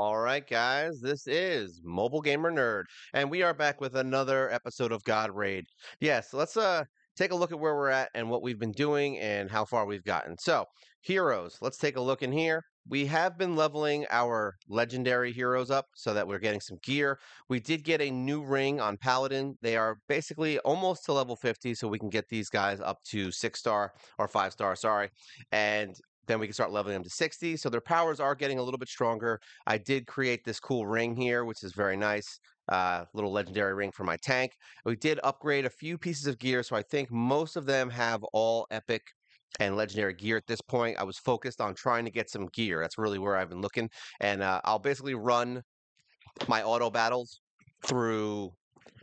All right, guys, this is Mobile Gamer Nerd, and we are back with another episode of God Raid. Yes, let's take a look at where we're at and what we've been doing and how far we've gotten. So, heroes, let's take a look in here. We have been leveling our legendary heroes up so that we're getting some gear. We did get a new ring on Paladin. They are basically almost to level 50, so we can get these guys up to 6-star or 5-star, sorry. And then we can start leveling them to 60. So their powers are getting a little bit stronger. I did create this cool ring here, which is very nice. Little legendary ring for my tank. We did upgrade a few pieces of gear, so I think most of them have all epic and legendary gear at this point. I was focused on trying to get some gear. That's really where I've been looking. And I'll basically run my auto battles through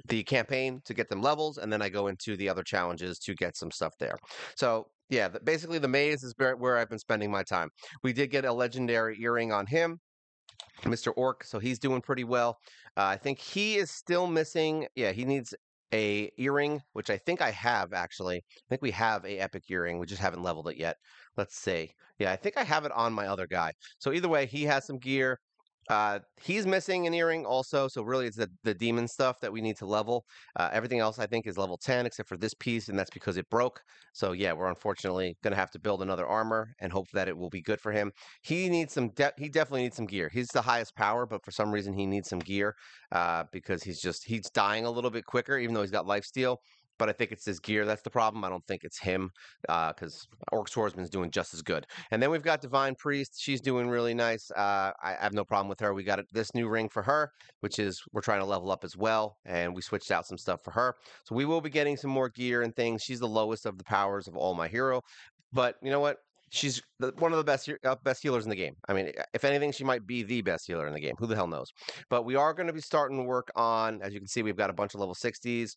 the campaign to get them levels, and then I go into the other challenges to get some stuff there. So yeah, basically the maze is where I've been spending my time. We did get a legendary earring on him, Mr. Orc, so he's doing pretty well. I think he is still missing. Yeah, he needs a earring, which I think I have actually. I think we have a epic earring. We just haven't leveled it yet. Let's see. Yeah, I think I have it on my other guy. So either way, he has some gear. He's missing an earring also, so really it's the demon stuff that we need to level. Everything else I think is level 10 except for this piece, and that's because it broke. So yeah, we're unfortunately going to have to build another armor and hope that it will be good for him. He needs he definitely needs some gear. He's the highest power, but for some reason he needs some gear because he's dying a little bit quicker even though he's got lifesteal. But I think it's his gear that's the problem. I don't think it's him because Orc Swordsman's doing just as good. And then we've got Divine Priest. She's doing really nice. I have no problem with her. We got this new ring for her, which is we're trying to level up as well. And we switched out some stuff for her. So we will be getting some more gear and things. She's the lowest of the powers of all my hero. But you know what? She's one of the best healers in the game. I mean, if anything, she might be the best healer in the game. Who the hell knows? But we are going to be starting to work on, as you can see, we've got a bunch of level 60s.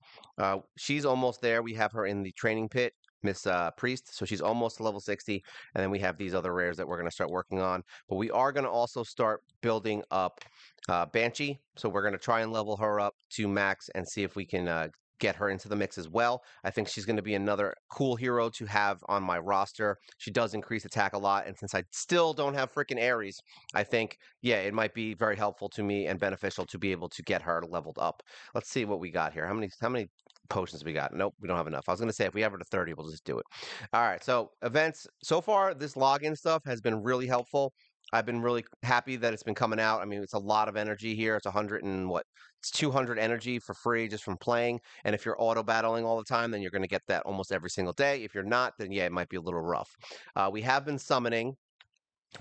She's almost there. We have her in the training pit. Miss Priest, so she's almost to level 60, and then we have these other rares that we're going to start working on. But we are going to also start building up Banshee, so we're going to try and level her up to max and see if we can get her into the mix as well. I think she's going to be another cool hero to have on my roster. She does increase attack a lot, and since I still don't have freaking Ares, I think, yeah, it might be very helpful to me and beneficial to be able to get her leveled up. Let's see what we got here. How many potions we got? Nope, we don't have enough. I was going to say if we have her to 30, we'll just do it. All right, so events. So far, this login stuff has been really helpful. I've been really happy that it's been coming out. I mean, it's a lot of energy here. It's 100 and what? It's 200 energy for free just from playing. And if you're auto battling all the time, then you're going to get that almost every single day. If you're not, then yeah, it might be a little rough. We have been summoning.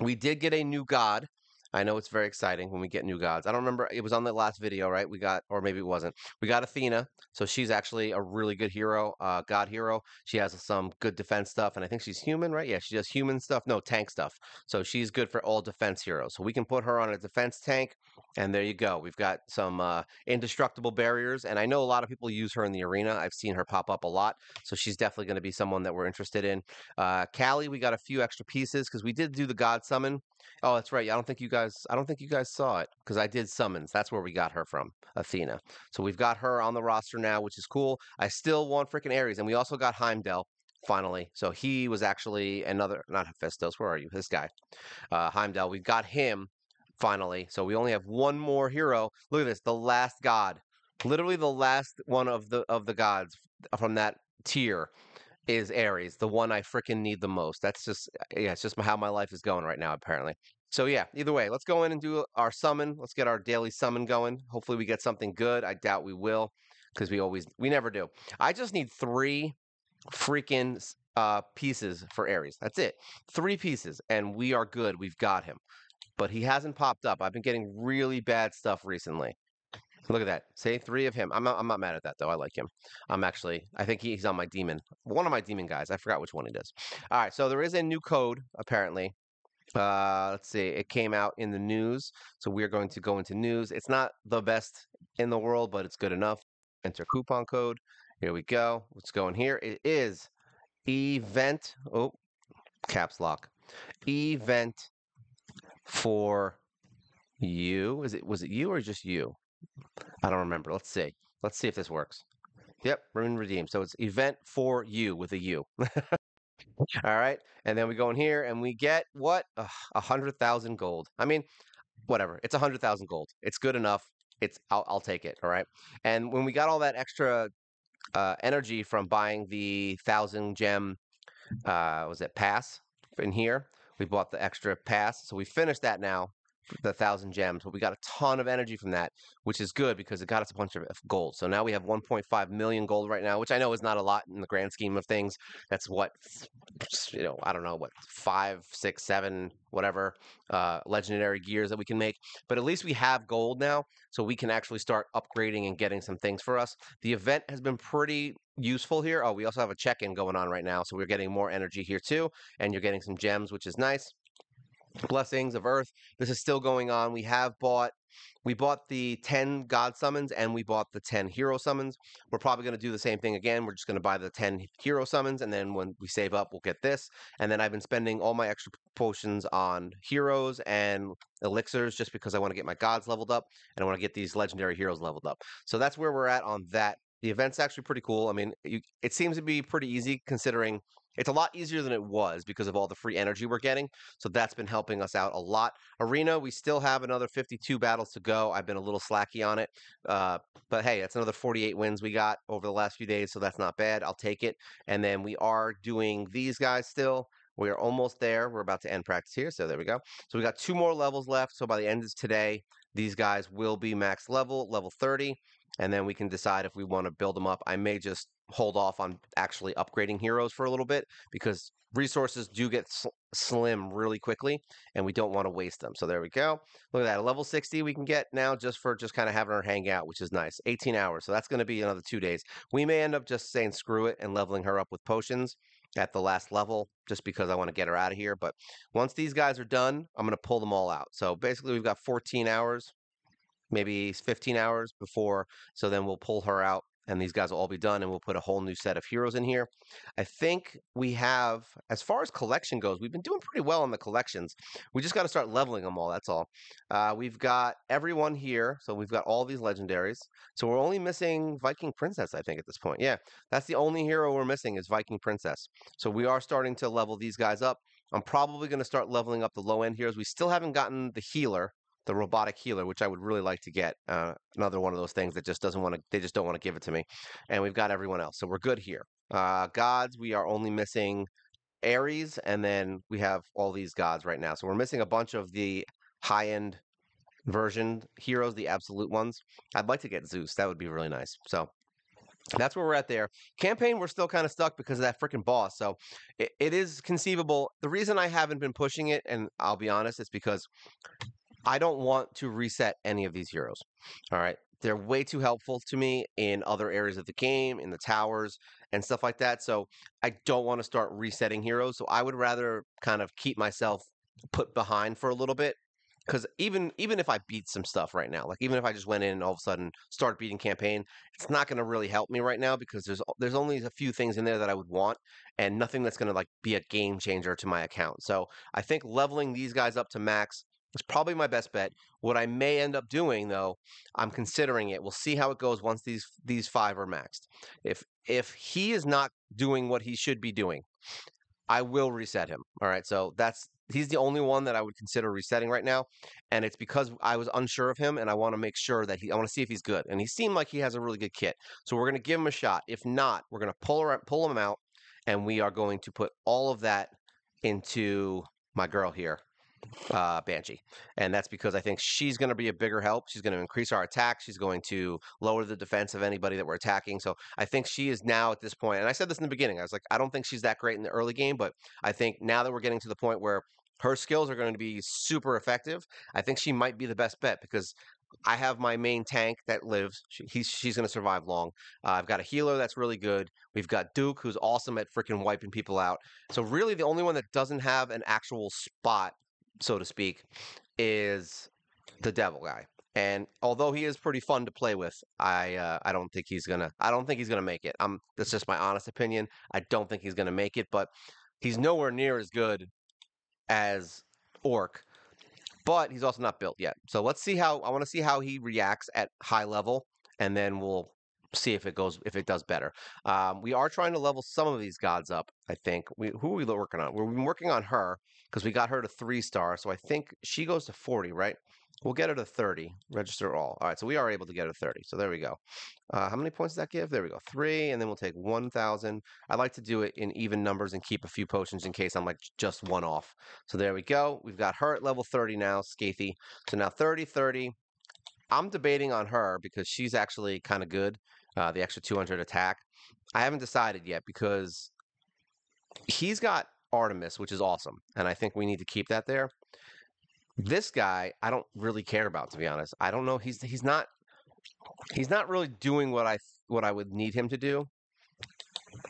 We did get a new god. I know it's very exciting when we get new gods. I don't remember. It was on the last video, right? We got, or maybe it wasn't. We got Athena. So she's actually a really good hero, god hero. She has some good defense stuff. And I think she's human, right? Yeah, she does human stuff. No, tank stuff. So she's good for all defense heroes. So we can put her on a defense tank. And there you go. We've got some indestructible barriers. And I know a lot of people use her in the arena. I've seen her pop up a lot. So she's definitely going to be someone that we're interested in. Callie, we got a few extra pieces because we did do the god summon. Oh, that's right. I don't think you guys saw it because I did summons. That's where we got her from, Athena. So we've got her on the roster now, which is cool. I still want freaking Ares, and we also got Heimdall finally. So he was actually another, not Hephaestus. Where are you? This guy, Heimdall. We got him finally. So we only have one more hero. Look at this, the last god, literally the last one of the gods from that tier is Aries, the one I freaking need the most. That's just, yeah, it's just how my life is going right now, apparently. So yeah, either way, let's go in and do our summon. Let's get our daily summon going. Hopefully we get something good. I doubt we will because we never do. I just need 3 freaking pieces for Aries. That's it. 3 pieces and we are good. We've got him. But he hasn't popped up. I've been getting really bad stuff recently. Look at that. Say 3 of him. I'm not mad at that though. I like him. I think he's on my demon. One of my demon guys. I forgot which one it is. All right, so there is a new code apparently. Let's see. It came out in the news. So we're going to go into news. It's not the best in the world, but it's good enough. Enter coupon code. Here we go. Let's go in here. It is event. Oh, caps lock. Event for you. Was it you or just you? I don't remember. Let's see. Let's see if this works. Yep, Ruin Redeem. So it's event for you with a U. All right. And then we go in here and we get what? 100,000 gold. I mean, whatever. It's 100,000 gold. It's good enough. I'll take it. All right. And when we got all that extra energy from buying the 1,000 gem was it pass in here? We bought the extra pass, so we finished that now, the 1,000 gems. But we got a ton of energy from that, which is good because it got us a bunch of gold. So now we have 1.5 million gold right now, which I know is not a lot in the grand scheme of things. That's what, I don't know what, five, six, seven, whatever legendary gears that we can make. But at least we have gold now, so we can actually start upgrading and getting some things for us. The event has been pretty useful here. Oh, we also have a check-in going on right now, so we're getting more energy here too, and you're getting some gems, which is nice. Blessings of Earth. This is still going on. We bought the 10 God summons and we bought the 10 hero summons. We're probably going to do the same thing again. We're just going to buy the 10 hero summons, and then when we save up, we'll get this. And then I've been spending all my extra potions on heroes and elixirs just because I want to get my gods leveled up and I want to get these legendary heroes leveled up. So that's where we're at on that. The event's actually pretty cool. I mean, it seems to be pretty easy considering it's a lot easier than it was because of all the free energy we're getting. So that's been helping us out a lot. Arena, we still have another 52 battles to go. I've been a little slacky on it. Uh, but hey, that's another 48 wins we got over the last few days, so that's not bad. I'll take it. And then we are doing these guys still. We are almost there. We're about to end practice here, so there we go. So we got 2 more levels left. So by the end of today, these guys will be max level 30, and then we can decide if we want to build them up. I may just hold off on actually upgrading heroes for a little bit because resources do get slim really quickly and we don't want to waste them. So there we go. Look at that. A level 60 we can get now just for just kind of having her hang out, which is nice. 18 hours. So that's going to be another 2 days. We may end up just saying screw it and leveling her up with potions at the last level just because I want to get her out of here. But once these guys are done, I'm going to pull them all out. So basically we've got 14 hours, maybe 15 hours before. So then we'll pull her out and these guys will all be done and we'll put a whole new set of heroes in here. I think we have, as far as collection goes, we've been doing pretty well on the collections. We just got to start leveling them all. That's all. We've got everyone here. So we've got all these legendaries. So we're only missing Viking Princess, I think, at this point. Yeah, that's the only hero we're missing is Viking Princess. So we are starting to level these guys up. I'm probably going to start leveling up the low end heroes. We still haven't gotten the healer, the robotic healer, which I would really like to get. Another one of those things that just doesn't want to, they just don't want to give it to me. And we've got everyone else. So we're good here. Gods, we are only missing Ares, and then we have all these gods right now. So we're missing a bunch of the high end version heroes, the absolute ones. I'd like to get Zeus. That would be really nice. So that's where we're at there. Campaign, we're still kind of stuck because of that freaking boss. So it is conceivable. The reason I haven't been pushing it, and I'll be honest, is because I don't want to reset any of these heroes. All right. They're way too helpful to me in other areas of the game, in the towers and stuff like that. So I don't want to start resetting heroes. So I would rather kind of keep myself put behind for a little bit. Because even if I beat some stuff right now, like even if I just went in and all of a sudden start beating campaign, it's not going to really help me right now because there's only a few things in there that I would want and nothing that's going to like be a game changer to my account. So I think leveling these guys up to max is probably my best bet. What I may end up doing though, I'm considering it. We'll see how it goes once these 5 are maxed. If he is not doing what he should be doing, I will reset him. All right. So he's the only one that I would consider resetting right now. And it's because I was unsure of him and I want to make sure that I want to see if he's good. And he seemed like he has a really good kit. So we're going to give him a shot. If not, we're going to pull him out and we are going to put all of that into my girl here, Banshee. And that's because I think she's going to be a bigger help. She's going to increase our attack. She's going to lower the defense of anybody that we're attacking. So I think she is now at this point, and I said this in the beginning, I was like, I don't think she's that great in the early game, but I think now that we're getting to the point where her skills are going to be super effective, I think she might be the best bet because I have my main tank that lives. She's going to survive long. I've got a healer that's really good. We've got Duke, who's awesome at freaking wiping people out. So really, the only one that doesn't have an actual spot, so to speak, is the devil guy. And although he is pretty fun to play with, I don't think he's gonna make it. That's just my honest opinion. I don't think he's gonna make it, but he's nowhere near as good as Orc. But he's also not built yet. So let's see I want to see how he reacts at high level, and then we'll see if it does better. We are trying to level some of these gods up. I think who are we working on? We've been working on her because we got her to 3-star. So I think she goes to 40, right? We'll get her to 30. Register all. All right, so we are able to get her 30. So there we go. How many points does that give? There we go. 3, and then we'll take 1,000. I like to do it in even numbers and keep a few potions in case I'm like just one off. So there we go. We've got her at level 30 now, Scathy. So now 30, 30. I'm debating on her because she's actually kind of good. The extra 200 attack. I haven't decided yet because he's got Artemis, which is awesome, and I think we need to keep that there. This guy, I don't really care about, to be honest. I don't know. He's not really doing what I would need him to do.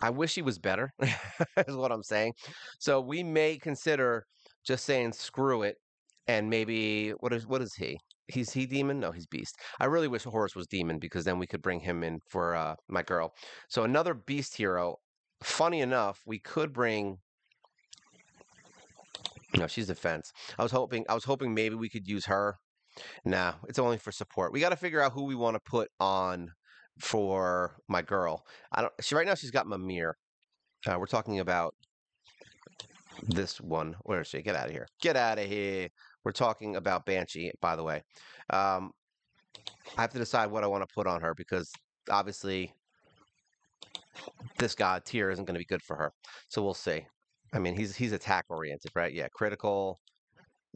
I wish he was better, is what I'm saying. So we may consider just saying screw it, and maybe what is he? He's he demon? No, he's beast. I really wish Horus was demon because then we could bring him in for my girl. So another beast hero. Funny enough, we could bring. No, she's defense. I was hoping maybe we could use her. Nah, it's only for support. We got to figure out who we want to put on for my girl. I don't. She right now she's got Mimir. We're talking about this one. Where is she? Get out of here. Get out of here. We're talking about Banshee, by the way. Um, I have to decide what I want to put on her because obviously this god tier isn't going to be good for her. So we'll see. I mean, he's attack oriented, right? Yeah, critical,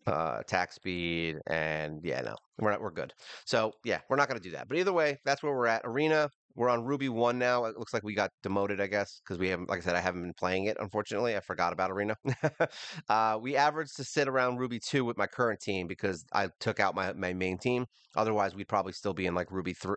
attack speed, and yeah, no, we're good. So yeah, we're not going to do that. But either way, that's where we're at. Arena, we're on Ruby 1 now. It looks like we got demoted, I guess, because we haven't, like I said, I haven't been playing it, unfortunately. I forgot about Arena. We averaged to sit around Ruby 2 with my current team because I took out my main team. Otherwise, we'd probably still be in like Ruby 3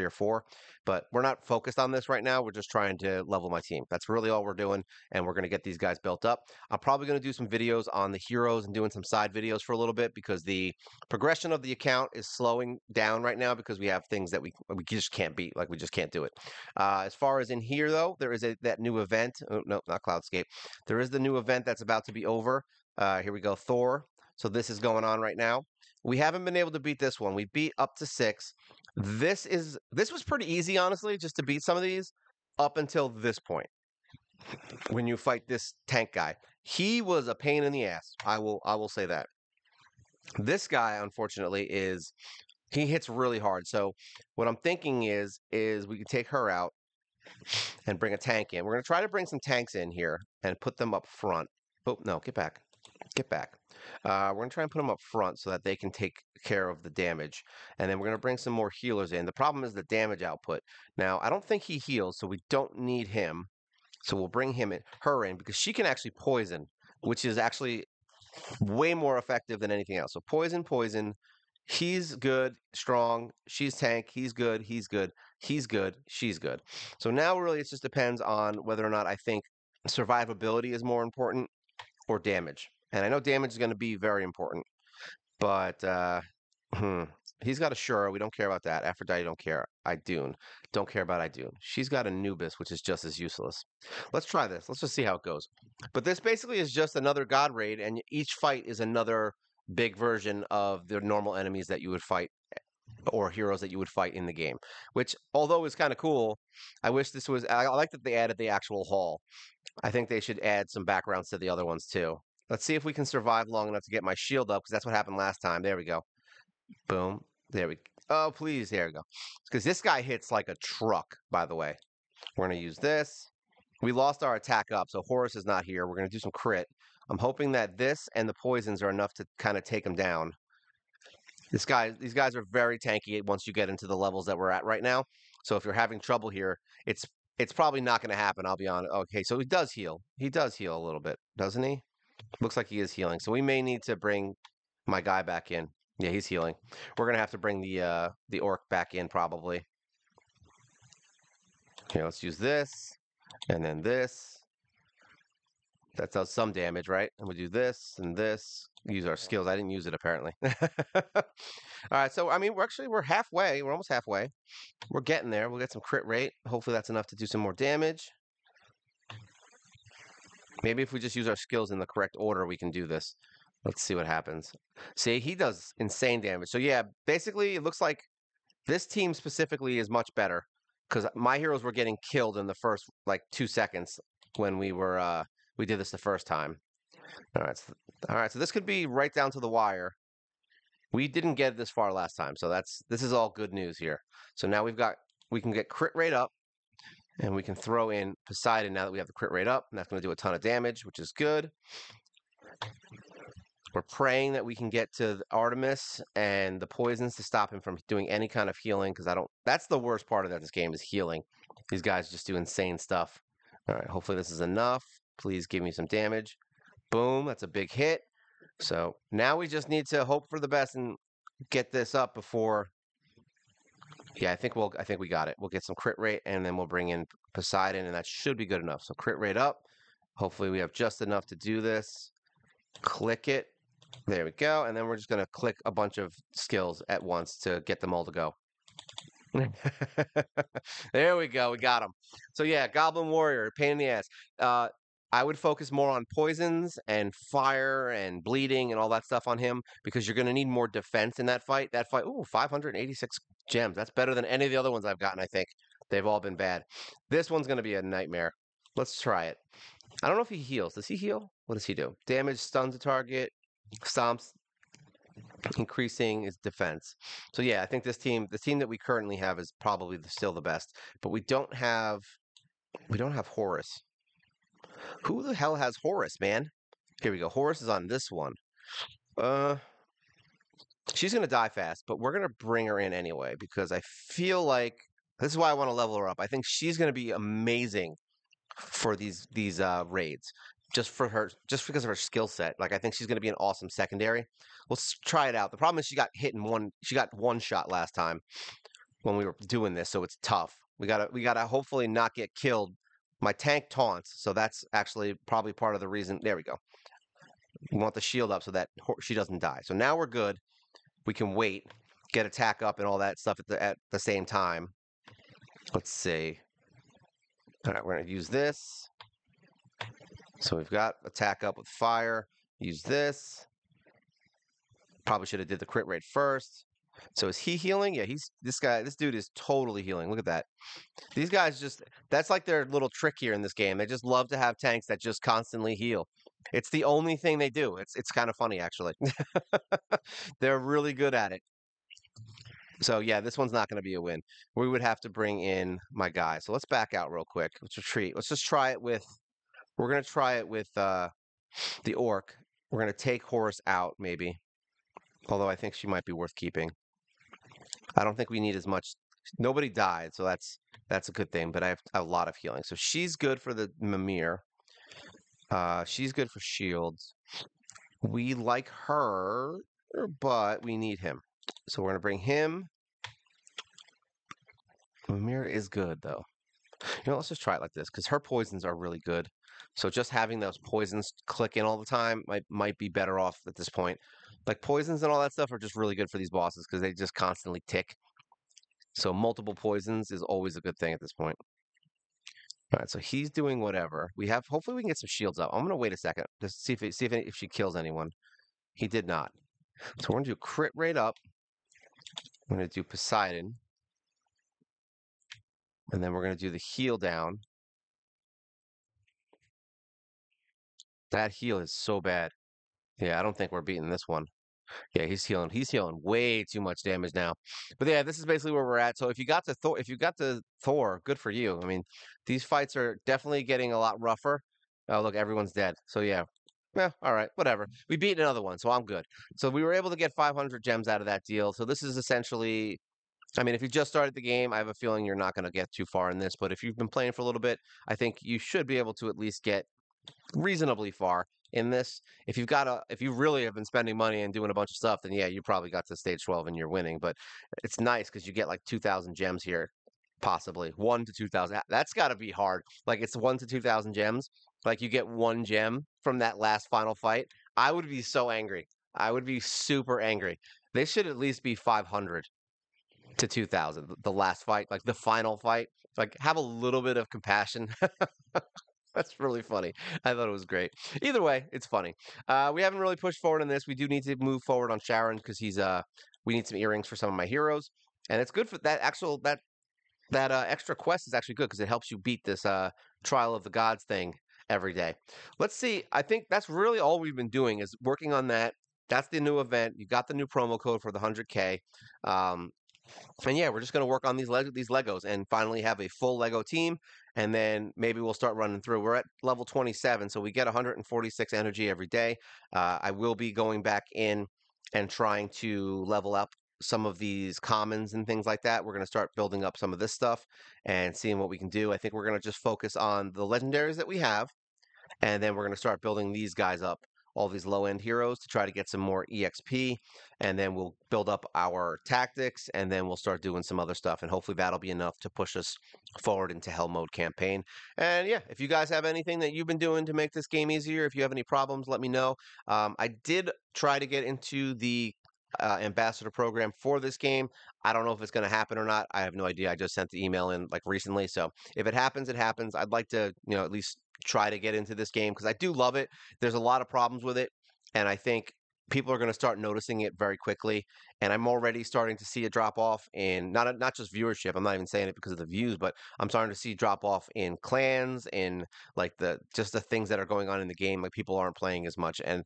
or 4. But we're not focused on this right now. We're just trying to level my team. That's really all we're doing, and we're going to get these guys built up. I'm probably going to do some videos on the heroes and doing some side videos for a little bit because the progression of the account is slowing down right now because we have things that we just can't beat. Like we just can't do it. As far as in here though, there is that new event. Oh, no, not Cloudscape. There is the new event that's about to be over. Here we go, Thor. So this is going on right now. We haven't been able to beat this one. We beat up to 6. This was pretty easy, honestly, just to beat some of these up until this point when you fight this tank guy. He was a pain in the ass. I will say that. This guy, unfortunately, he hits really hard. So what I'm thinking is we can take her out and bring a tank in. We're gonna try to bring some tanks in here and put them up front. Oh no, get back. Get back. We're gonna try and put them up front so that they can take care of the damage. And then we're gonna bring some more healers in. The problem is the damage output. Now, I don't think he heals, so we don't need him. So we'll bring her in because she can actually poison, which is actually way more effective than anything else. So poison, poison. He's good, strong. She's tank. He's good. He's good. He's good. She's good. So now really it just depends on whether or not I think survivability is more important or damage. And I know damage is going to be very important, but hmm, he's got a Shura. We don't care about that. Aphrodite don't care. Idune. Don't care about Idune. She's got Anubis, which is just as useless. Let's try this. Let's just see how it goes. But this basically is just another god raid, and each fight is another big version of the normal enemies that you would fight or heroes that you would fight in the game. Which, although is kind of cool, I wish this was. I like that they added the actual hall. I think they should add some backgrounds to the other ones too. Let's see if we can survive long enough to get my shield up, because that's what happened last time. There we go. Boom. There we go. Oh, please. There we go. Because this guy hits like a truck, by the way. We're going to use this. We lost our attack up, so Horus is not here. We're going to do some crit. I'm hoping that this and the poisons are enough to kind of take him down. These guys are very tanky once you get into the levels that we're at right now. So if you're having trouble here, it's probably not going to happen. I'll be honest. Okay, so he does heal. He does heal a little bit, doesn't he? Looks like he is healing. So we may need to bring my guy back in. Yeah, he's healing. We're gonna have to bring the orc back in probably. Okay, let's use this, and then this. That does some damage, right? And we do this and this. Use our skills. I didn't use it apparently. All right, so I mean, we're halfway. We're almost halfway. We're getting there. We'll get some crit rate. Hopefully, that's enough to do some more damage. Maybe if we just use our skills in the correct order, we can do this. Let's see what happens. See, he does insane damage. So yeah, basically, it looks like this team specifically is much better because my heroes were getting killed in the first like 2 seconds when we did this the first time. All right, so this could be right down to the wire. We didn't get this far last time, so this is all good news here. So now we can get crit rate up, and we can throw in Poseidon now that we have the crit rate up, and that's going to do a ton of damage, which is good. We're praying that we can get to Artemis and the poisons to stop him from doing any kind of healing, because I don't. That's the worst part of this game is healing. These guys just do insane stuff. All right, hopefully this is enough. Please give me some damage. Boom, that's a big hit. So now we just need to hope for the best and get this up before. Yeah, I think we got it. We'll get some crit rate and then we'll bring in Poseidon and that should be good enough. So crit rate up. Hopefully we have just enough to do this. Click it. There we go. And then we're just going to click a bunch of skills at once to get them all to go. There we go. We got him. So yeah, Goblin Warrior, pain in the ass. I would focus more on poisons and fire and bleeding and all that stuff on him because you're going to need more defense in that fight. That fight, ooh, 586 gems. That's better than any of the other ones I've gotten, I think. They've all been bad. This one's going to be a nightmare. Let's try it. I don't know if he heals. Does he heal? What does he do? Damage, stuns a target, stomps, increasing his defense. So yeah, I think the team that we currently have is probably still the best, but we don't have Horus. Who the hell has Horus, man? Here we go. Horus is on this one. She's gonna die fast, but we're gonna bring her in anyway because I feel like this is why I want to level her up. I think she's gonna be amazing for these raids. Just because of her skill set. Like I think she's gonna be an awesome secondary. Let's try it out. The problem is she got one shot last time when we were doing this, so it's tough. We gotta hopefully not get killed. My tank taunts, so that's actually probably part of the reason. There we go. We want the shield up so that she doesn't die. So now we're good. We can wait, get attack up and all that stuff at the same time. Let's see. All right, we're gonna use this. So we've got attack up with fire. Use this. Probably should have did the crit rate first. So is he healing? Yeah, this dude is totally healing. Look at that. These guys that's like their little trick here in this game. They just love to have tanks that just constantly heal. It's the only thing they do. It's kind of funny actually. They're really good at it. So yeah, this one's not going to be a win. We would have to bring in my guy. So let's back out real quick. Let's retreat. Let's just try it with. We're going to try it with the orc. We're going to take Horus out maybe. Although I think she might be worth keeping. I don't think we need as much. Nobody died, so that's a good thing. But I have a lot of healing, so she's good for the Mimir. She's good for shields. We like her, but we need him, so we're gonna bring him. Mimir is good though. You know, let's just try it like this because her poisons are really good. So just having those poisons click in all the time might be better off at this point. Like poisons and all that stuff are just really good for these bosses because they just constantly tick. So multiple poisons is always a good thing at this point. All right, so he's doing whatever. Hopefully we can get some shields up. I'm gonna wait a second just to see if she kills anyone. He did not. So we're gonna do crit rate up. We're gonna do Poseidon. And then we're gonna do the heal down. That heal is so bad. Yeah, I don't think we're beating this one. Yeah, he's healing. He's healing way too much damage now. But yeah, this is basically where we're at. So if you got to Thor, good for you. I mean, these fights are definitely getting a lot rougher. Oh, look, everyone's dead. So yeah. Yeah, all right, whatever. We beat another one, so I'm good. So we were able to get 500 gems out of that deal. So this is essentially, I mean, if you just started the game, I have a feeling you're not going to get too far in this. But if you've been playing for a little bit, I think you should be able to at least get reasonably far in this. If you really have been spending money and doing a bunch of stuff, then yeah, you probably got to stage 12 and you're winning. But it's nice because you get like 2,000 gems here, possibly 1 to 2,000. That's got to be hard. Like it's 1 to 2,000 gems. Like you get 1 gem from that last final fight. I would be so angry. I would be super angry. They should at least be 500 to 2,000. The last fight, like the final fight. Like have a little bit of compassion. That's really funny. I thought it was great. Either way, it's funny. We haven't really pushed forward on this. We do need to move forward on Sharon because we need some earrings for some of my heroes, and it's good for that extra quest is actually good because it helps you beat this Trial of the Gods thing every day. Let's see. I think that's really all we've been doing is working on that that's the new event. You got the new promo code for the 100K. Um, and yeah, we're just going to work on these Legos and finally have a full Lego team. And then maybe we'll start running through. We're at level 27, so we get 146 energy every day. I will be going back in and trying to level up some of these commons and things like that. We're going to start building up some of this stuff and seeing what we can do. I think we're going to just focus on the legendaries that we have, and then we're going to start building these guys up, all these low end heroes, to try to get some more EXP. And then we'll build up our tactics, and then we'll start doing some other stuff. And hopefully that'll be enough to push us forward into Hell Mode campaign. And yeah, if you guys have anything that you've been doing to make this game easier, if you have any problems, let me know. I did try to get into the ambassador program for this game. I don't know if it's going to happen or not. I have no idea. I just sent the email in like recently. So if it happens, it happens. I'd like to, at least try to get into this game because I do love it. There's a lot of problems with it, and I think people are going to start noticing it very quickly. And I'm already starting to see a drop off in not just viewership. I'm not even saying it because of the views, but I'm starting to see drop off in clans, in like the things that are going on in the game. Like people aren't playing as much, and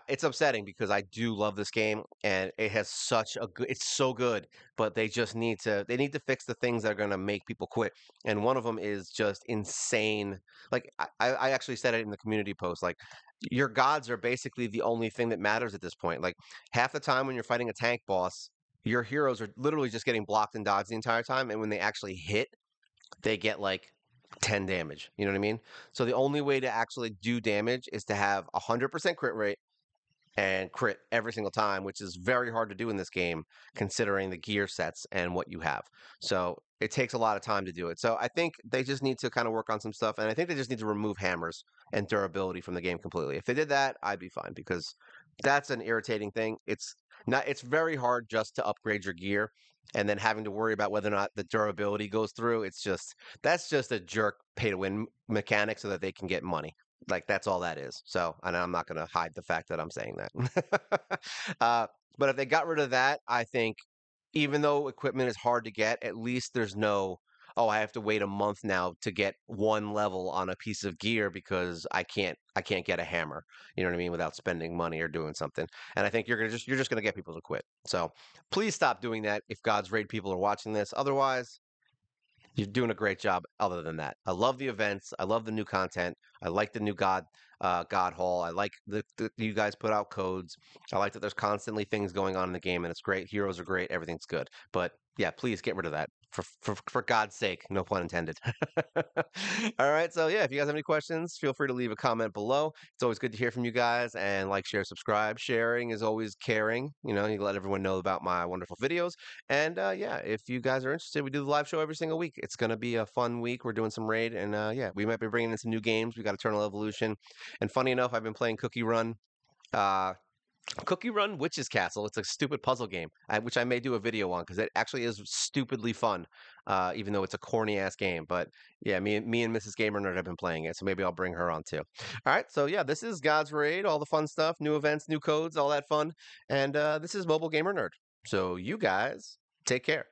it's upsetting because I do love this game and it has such a good. It's so good, but they need to fix the things that are going to make people quit. And one of them is just insane. Like I actually said it in the community post. Like your gods are basically the only thing that matters at this point. Like half the time when you're fighting a tank boss, your heroes are literally just getting blocked and dodged the entire time, and when they actually hit, they get like 10 damage. You know what I mean? So the only way to actually do damage is to have 100% crit rate and crit every single time, which is very hard to do in this game considering the gear sets and what you have. So it takes a lot of time to do it. So I think they just need to kind of work on some stuff, and I think they just need to remove hammers and durability from the game completely. If they did that, I'd be fine because that's an irritating thing. It's very hard just to upgrade your gear and then having to worry about whether or not the durability goes through. That's just a jerk pay to win mechanic so that they can get money. Like that's all that is. So, and I'm not going to hide the fact that I'm saying that. uh, but if they got rid of that, I think even though equipment is hard to get, at least there's no, oh, I have to wait a month now to get one level on a piece of gear because I can't get a hammer. You know what I mean? Without spending money or doing something. And I think you're just gonna get people to quit. So please stop doing that if God's Raid people are watching this. Otherwise, you're doing a great job other than that. I love the events. I love the new content. I like the new God Hall. I like the you guys put out codes. I like that there's constantly things going on in the game and it's great. Heroes are great. Everything's good. But yeah, please get rid of that. For God's sake, no pun intended. All right, so yeah, if you guys have any questions, feel free to leave a comment below. It's always good to hear from you guys, and like, share, subscribe. Sharing is always caring. You let everyone know about my wonderful videos. And yeah, if you guys are interested, we do the live show every single week. It's going to be a fun week. We're doing some raid, and yeah, we might be bringing in some new games. We got Eternal Evolution, and funny enough, I've been playing Uh, Cookie Run Witch's Castle. It's a stupid puzzle game, which I may do a video on because it actually is stupidly fun, even though it's a corny ass game. But yeah, me and Mrs. Gamer Nerd have been playing it, so maybe I'll bring her on too. All right, so yeah, this is God's Raid, all the fun stuff, new events, new codes, all that fun, and this is Mobile Gamer Nerd. So you guys take care.